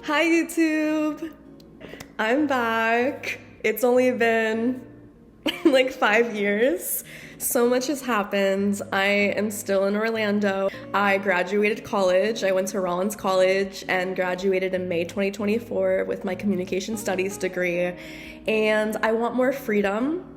Hi YouTube! I'm back. It's only been like 5 years. So much has happened. I am still in Orlando. I graduated college. I went to Rollins College and graduated in May 2024 with my communication studies degree. And I want more freedom.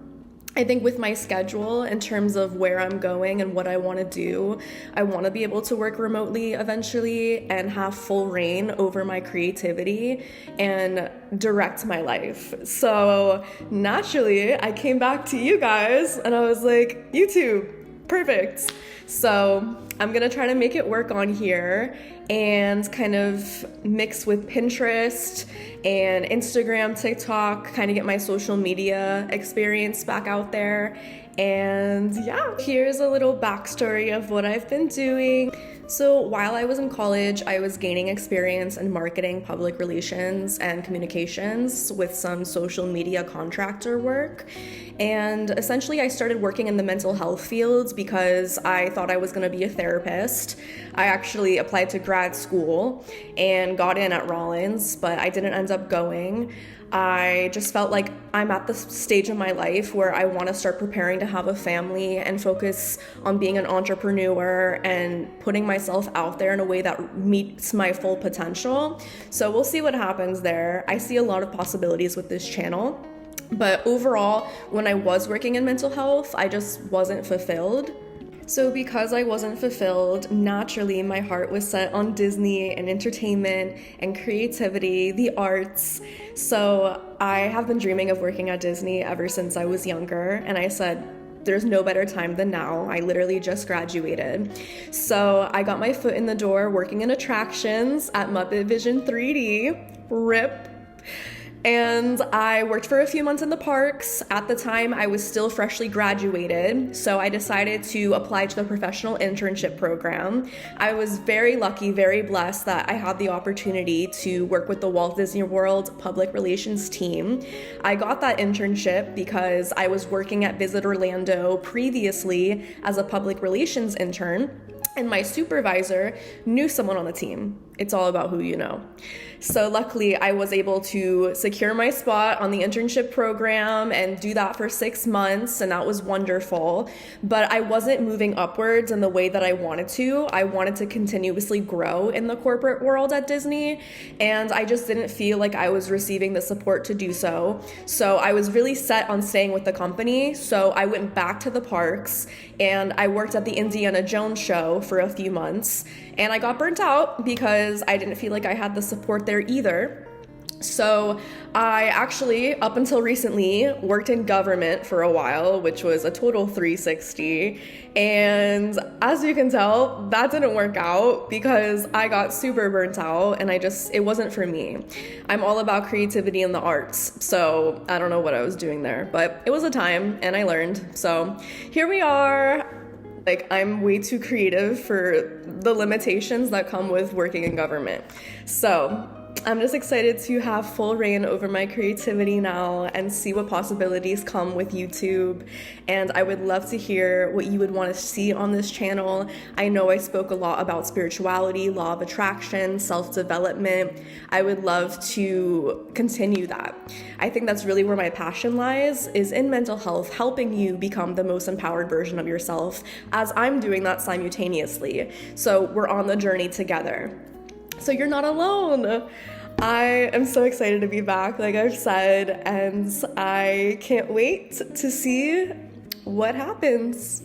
I think with my schedule in terms of where I'm going and what I want to do, I want to be able to work remotely eventually and have full reign over my creativity and direct my life. So naturally, I came back to you guys and I was like, YouTube, perfect. So I'm gonna try to make it work on here and kind of mix with Pinterest and Instagram, TikTok, kind of get my social media experience back out there. And yeah, here's a little backstory of what I've been doing. So while I was in college, I was gaining experience in marketing, public relations, and communications with some social media contractor work. And essentially, I started working in the mental health fields because I thought I was going to be a therapist. I actually applied to grad school and got in at Rollins, but I didn't end up going. I just felt like I'm at the stage of my life where I want to start preparing to have a family and focus on being an entrepreneur and putting myself out there in a way that meets my full potential. So we'll see what happens there. I see a lot of possibilities with this channel. But overall, when I was working in mental health, I just wasn't fulfilled. So because I wasn't fulfilled, naturally my heart was set on Disney and entertainment and creativity, the arts. So I have been dreaming of working at Disney ever since I was younger, and I said, there's no better time than now. I literally just graduated. So I got my foot in the door working in attractions at Muppet Vision 3D, RIP. And I worked for a few months in the parks. At the time, I was still freshly graduated, so I decided to apply to the professional internship program. I was very lucky, very blessed that I had the opportunity to work with the Walt Disney World public relations team. I got that internship because I was working at Visit Orlando previously as a public relations intern, and my supervisor knew someone on the team. It's all about who you know. So luckily, I was able to secure my spot on the internship program and do that for 6 months, and that was wonderful. But I wasn't moving upwards in the way that I wanted to. I wanted to continuously grow in the corporate world at Disney, and I just didn't feel like I was receiving the support to do so. So I was really set on staying with the company, so I went back to the parks, and I worked at the Indiana Jones show for a few months, and I got burnt out because I didn't feel like I had the support there either. So I actually, up until recently, worked in government for a while, which was a total 360. And as you can tell, that didn't work out because I got super burnt out and it wasn't for me. I'm all about creativity and the arts. So I don't know what I was doing there, but it was a time and I learned. So here we are. Like, I'm way too creative for the limitations that come with working in government. So I'm just excited to have full reign over my creativity now and see what possibilities come with YouTube. And I would love to hear what you would want to see on this channel. I know I spoke a lot about spirituality, law of attraction, self-development. I would love to continue that. I think that's really where my passion lies, is in mental health, helping you become the most empowered version of yourself, as I'm doing that simultaneously. So we're on the journey together. So you're not alone. I am so excited to be back, like I've said, and I can't wait to see what happens.